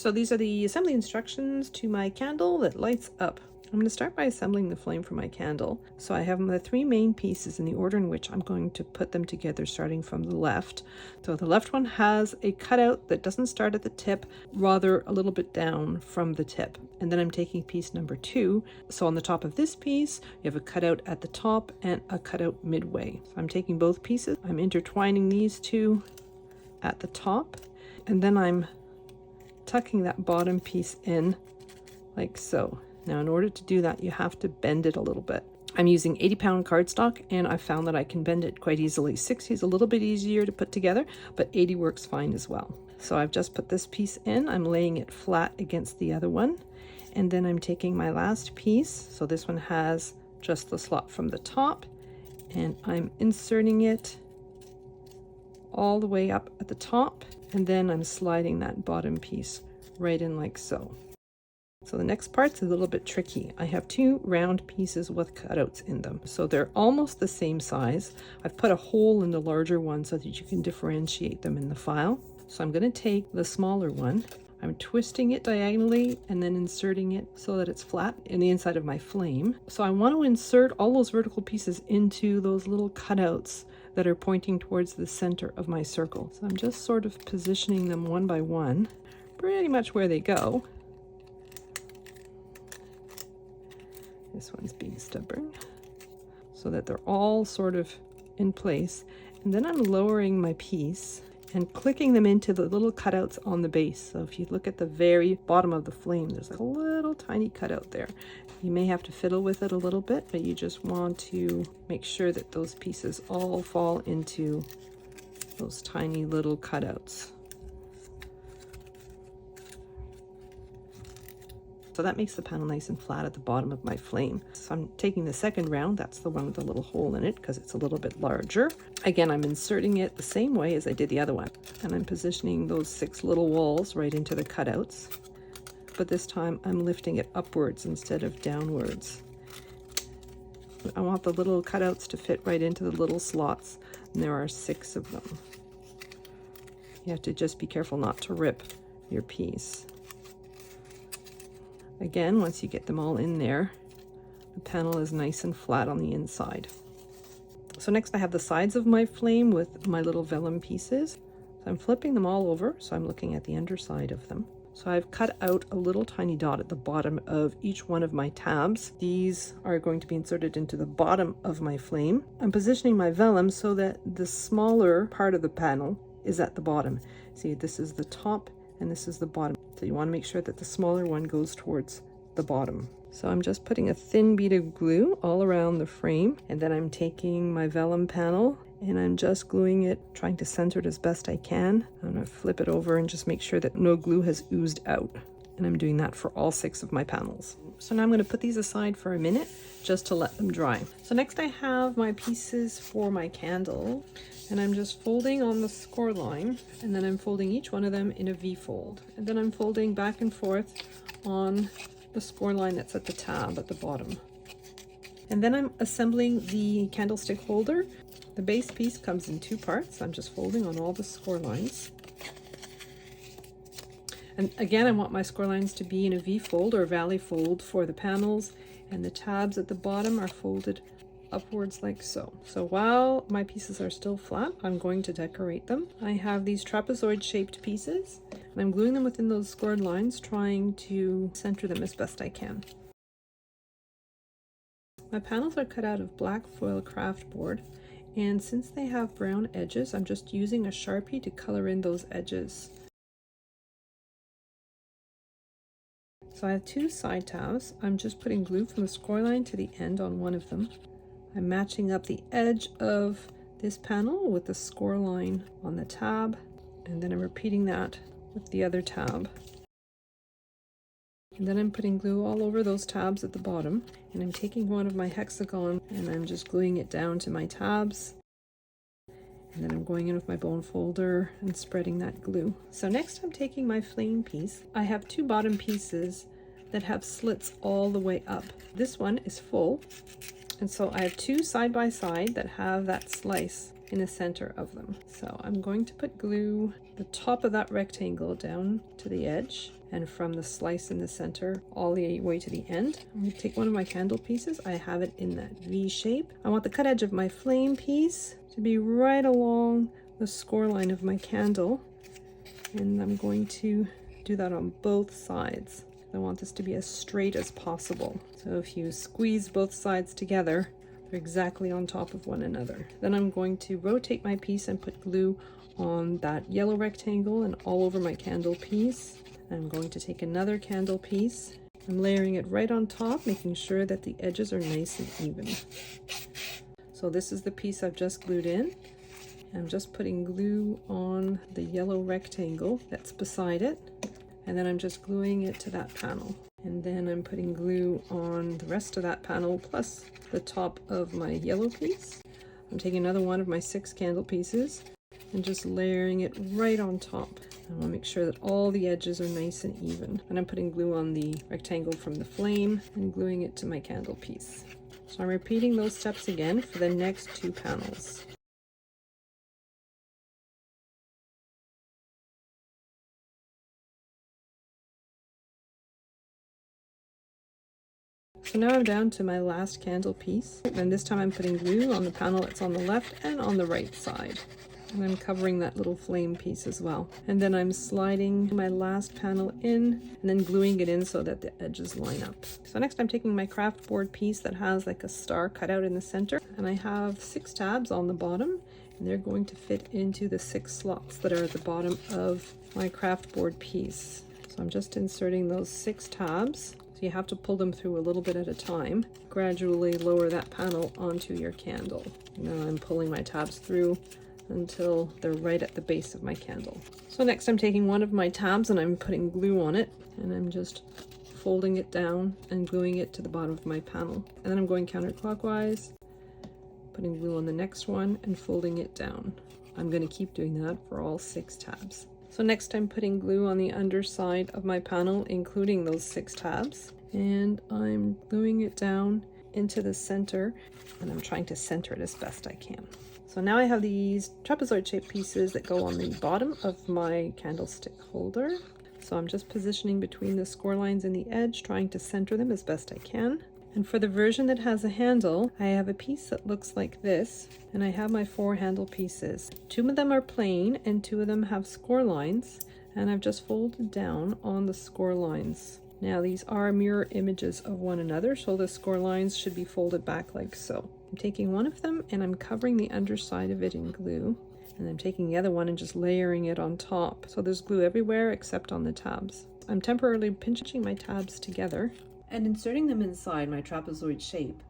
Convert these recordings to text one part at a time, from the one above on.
So these are the assembly instructions to my candle that lights up. I'm going to start by assembling the flame for my candle. So I have the three main pieces in the order in which I'm going to put them together, starting from the left. So the left one has a cutout that doesn't start at the tip, rather a little bit down from the tip. And then I'm taking piece number 2. So on the top of this piece, you have a cutout at the top and a cutout midway. So I'm taking both pieces, I'm intertwining these two at the top, and then I'm tucking that bottom piece in like so. Now, in order to do that, you have to bend it a little bit. I'm using 80-pound cardstock, and I found that I can bend it quite easily. 60 is a little bit easier to put together, but 80 works fine as well. So I've just put this piece in. I'm laying it flat against the other one, and then I'm taking my last piece. So this one has just the slot from the top, and I'm inserting it all the way up at the top, and then I'm sliding that bottom piece right in like so. So the next part's a little bit tricky. I have 2 round pieces with cutouts in them. So they're almost the same size. I've put a hole in the larger one so that you can differentiate them in the file. So I'm going to take the smaller one. I'm twisting it diagonally and then inserting it so that it's flat in the inside of my flame. So I want to insert all those vertical pieces into those little cutouts that are pointing towards the center of my circle. So I'm just sort of positioning them one by one, pretty much where they go. This one's being stubborn, so that they're all sort of in place. And then I'm lowering my piece and clicking them into the little cutouts on the base. So if you look at the very bottom of the flame, there's a little tiny cutout there. You may have to fiddle with it a little bit, but you just want to make sure that those pieces all fall into those tiny little cutouts. So that makes the panel nice and flat at the bottom of my flame. So I'm taking the second round, that's the one with the little hole in it because it's a little bit larger. Again, I'm inserting it the same way as I did the other one. And I'm positioning those 6 little walls right into the cutouts. But this time I'm lifting it upwards instead of downwards. I want the little cutouts to fit right into the little slots, and there are 6 of them. You have to just be careful not to rip your piece. Again, once you get them all in there, the panel is nice and flat on the inside. So next I have the sides of my flame with my little vellum pieces. So I'm flipping them all over, so I'm looking at the underside of them. So I've cut out a little tiny dot at the bottom of each one of my tabs. These are going to be inserted into the bottom of my flame. I'm positioning my vellum so that the smaller part of the panel is at the bottom. See, this is the top and this is the bottom. So you want to make sure that the smaller one goes towards the bottom. So I'm just putting a thin bead of glue all around the frame, and then I'm taking my vellum panel and I'm just gluing it, trying to center it as best I can. I'm going to flip it over and just make sure that no glue has oozed out. And I'm doing that for all 6 of my panels. So now I'm going to put these aside for a minute just to let them dry. So next I have my pieces for my candle, and I'm just folding on the score line, and then I'm folding each one of them in a V fold, and then I'm folding back and forth on the score line that's at the tab at the bottom. And then I'm assembling the candlestick holder. The base piece comes in 2 parts. I'm just folding on all the score lines. And again, I want my score lines to be in a V fold or valley fold for the panels, and the tabs at the bottom are folded upwards like so. So while my pieces are still flat, I'm going to decorate them. I have these trapezoid shaped pieces, and I'm gluing them within those scored lines, trying to center them as best I can. My panels are cut out of black foil craft board, and since they have brown edges, I'm just using a Sharpie to color in those edges. So I have 2 side tabs. I'm just putting glue from the score line to the end on one of them. I'm matching up the edge of this panel with the score line on the tab, and then I'm repeating that with the other tab. And then I'm putting glue all over those tabs at the bottom, and I'm taking one of my hexagon and I'm just gluing it down to my tabs. And then I'm going in with my bone folder and spreading that glue. So next I'm taking my flame piece. I have 2 bottom pieces that have slits all the way up. This one is full, and so I have 2 side by side that have that slice in the center of them. So I'm going to put glue the top of that rectangle down to the edge, and from the slice in the center all the way to the end. I'm going to take one of my candle pieces. I have it in that V shape. I want the cut edge of my flame piece to be right along the score line of my candle, and I'm going to do that on both sides. I want this to be as straight as possible. So if you squeeze both sides together, they're exactly on top of one another. Then I'm going to rotate my piece and put glue on that yellow rectangle and all over my candle piece. I'm going to take another candle piece. I'm layering it right on top, making sure that the edges are nice and even. So this is the piece I've just glued in. I'm just putting glue on the yellow rectangle that's beside it, and then I'm just gluing it to that panel. And then I'm putting glue on the rest of that panel plus the top of my yellow piece. I'm taking another one of my 6 candle pieces and just layering it right on top. I want to make sure that all the edges are nice and even. And I'm putting glue on the rectangle from the flame and gluing it to my candle piece. So I'm repeating those steps again for the next 2 panels. So now I'm down to my last candle piece, and this time I'm putting glue on the panel that's on the left and on the right side. And I'm covering that little flame piece as well. And then I'm sliding my last panel in and then gluing it in so that the edges line up. So next I'm taking my craft board piece that has like a star cut out in the center, and I have 6 tabs on the bottom, and they're going to fit into the 6 slots that are at the bottom of my craft board piece. So I'm just inserting those 6 tabs. So you have to pull them through a little bit at a time. Gradually lower that panel onto your candle. Now I'm pulling my tabs through until they're right at the base of my candle. So next I'm taking one of my tabs and I'm putting glue on it, and I'm just folding it down and gluing it to the bottom of my panel. And then I'm going counterclockwise, putting glue on the next one and folding it down. I'm going to keep doing that for all 6 tabs. So next I'm putting glue on the underside of my panel, including those 6 tabs, and I'm gluing it down into the center, and I'm trying to center it as best I can. So now I have these trapezoid shaped pieces that go on the bottom of my candlestick holder. So I'm just positioning between the score lines and the edge, trying to center them as best I can. And for the version that has a handle, I have a piece that looks like this, and I have my 4 handle pieces. 2 of them are plain and 2 of them have score lines, and I've just folded down on the score lines. Now these are mirror images of one another, so the score lines should be folded back like so. I'm taking one of them and I'm covering the underside of it in glue, and I'm taking the other one and just layering it on top. So there's glue everywhere except on the tabs. I'm temporarily pinching my tabs together and inserting them inside my trapezoid shape.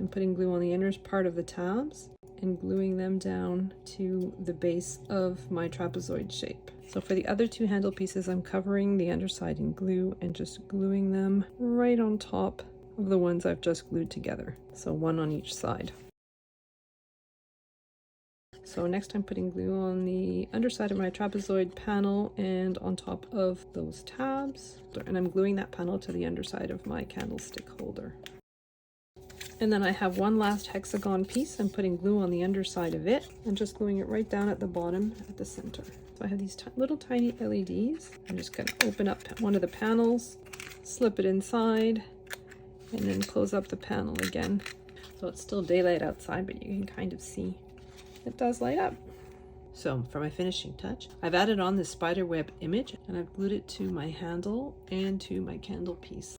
I'm putting glue on the inner part of the tabs and gluing them down to the base of my trapezoid shape. So for the other 2 handle pieces, I'm covering the underside in glue and just gluing them right on top of the ones I've just glued together. So 1 on each side. So next I'm putting glue on the underside of my trapezoid panel and on top of those tabs. And I'm gluing that panel to the underside of my candlestick holder. And then I have one last hexagon piece. I'm putting glue on the underside of it and just gluing it right down at the bottom at the center. So I have these little tiny LEDs. I'm just going to open up one of the panels, slip it inside, and then close up the panel again. So it's still daylight outside, but you can kind of see it does light up. So for my finishing touch, I've added on this spider web image and I've glued it to my handle and to my candle piece.